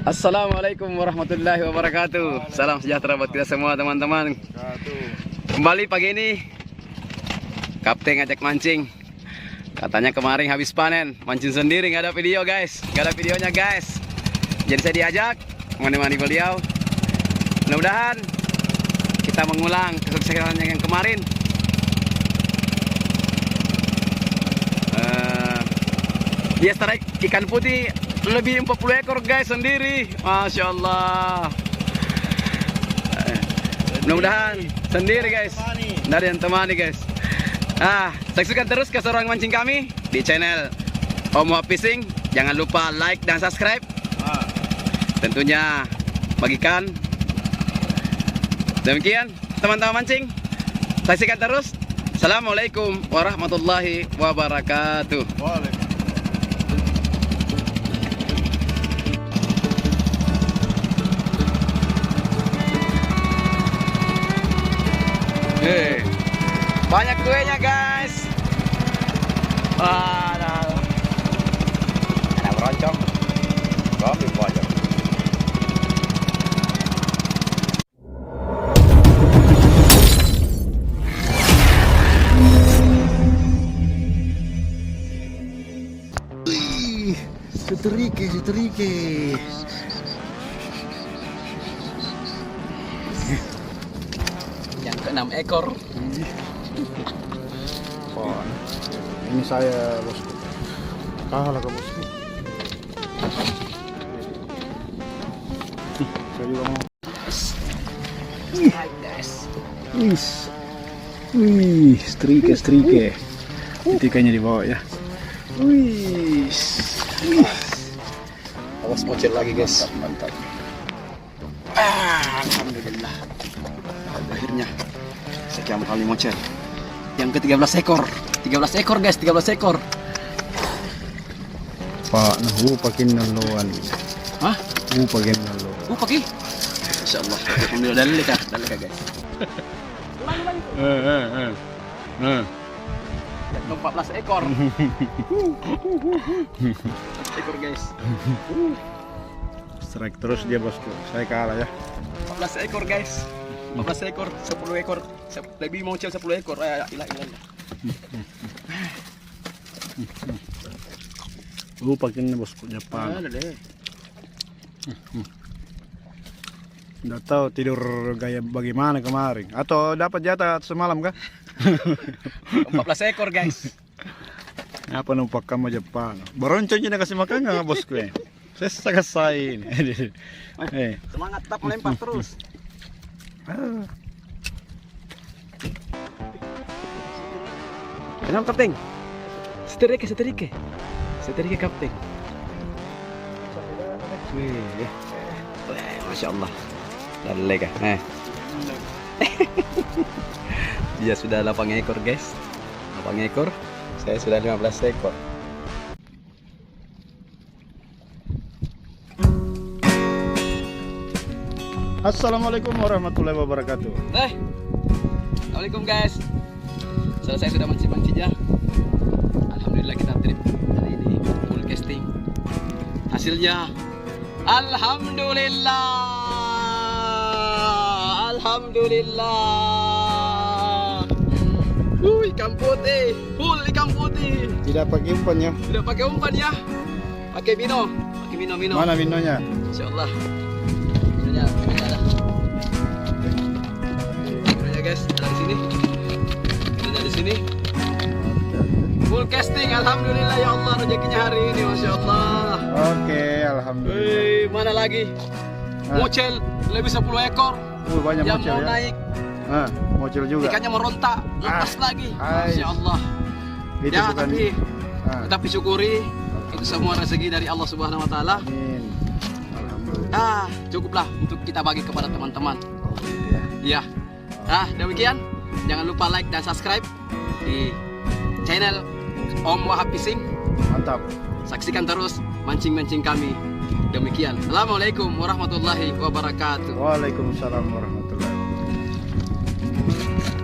Assalamualaikum warahmatullahi wabarakatuh. Salam sejahtera buat kita semua teman-teman. Kembali pagi ini Kapten ngajak mancing. Katanya kemarin habis panen, mancing sendiri, nggak ada video guys, nggak ada videonya guys. Jadi saya diajak menemani beliau. Mudah-mudahan kita mengulang kesuksesan yang kemarin. Dia strike ikan putih lebih 40 ekor guys sendiri, Masya Allah. Mudah-mudahan sendiri guys, dari yang temani guys. Saksikan terus keseruan mancing kami di channel Om Wahab Fishing. Jangan lupa like dan subscribe. Tentunya bagikan. Demikian teman-teman mancing, saksikan terus. Assalamualaikum warahmatullahi wabarakatuh. Banyak kuenya guys. Ada beroncong. Kopi pojok. Seterike. Yang ke-6 ekor. Oh, ini saya bosku. Kalah ke bosku. Saya juga mau. Wih, strike. Ikannya di bawah ya. Wih. Awas mocel lagi guys. Mantap. Alhamdulillah. Akhirnya sekian kali mocel. Yang ke-13 ekor. 13 ekor guys, 13 ekor. Pak, pakai naluan. Hah? Pakai naluan. Pakai? Insyaallah. Alhamdulillah dalil kah guys. 14 ekor. 14 ekor guys. Strike terus dia bosku. Saya kalah ya. 14 ekor guys. 14 ekor, 10 ekor. Lebih mau cel 10 ekor. Ilah. Pakai bosku Jepang. Ada deh. Nggak tahu tidur gaya bagaimana kemarin. Atau dapat jatah semalam kah? 14 ekor guys. Apa numpak kamu Jepang? Beroncongnya kasih makan nggak bosku ya? Saya kasain. Semangat tetap melempar terus. Kenapa kapten? Seterike kapten. Wih, Masya Allah. Dalek kah? Dia sudah 8 ekor guys. 8 ekor. Saya sudah 15 ekor. Assalamualaikum warahmatullahi wabarakatuh. Assalamualaikum guys. Selesai sudah mancing-mancingnya. Alhamdulillah kita trip hari ini full casting. Hasilnya Alhamdulillah. Ikan putih, full ikan putih. Tidak pakai umpan ya? Tidak pakai umpan ya. Pakai mino. Mana minonya? Insyaallah. Minonya guys, ada di sini. Ada di sini. Full casting, alhamdulillah ya Allah, rezekinya hari ini, Masya Allah. Oke, alhamdulillah. Mana lagi? Mocel lebih 10 ekor. Banyak yang mocel mau ya? naik. Mocel juga. Ikannya merontak, lepas lagi. Masya Allah. Itu Ya, bukan... tapi syukuri. Itu semua rezeki dari Allah Subhanahu Wa Taala. Amin. Alhamdulillah. Cukuplah untuk kita bagi kepada teman-teman. Ya. Demikian. Jangan lupa like dan subscribe di channel Om Wahab Fishing. Mantap. Saksikan terus mancing-mancing kami. Demikian. Assalamualaikum warahmatullahi wabarakatuh. Waalaikumsalam warahmatullahi wabarakatuh.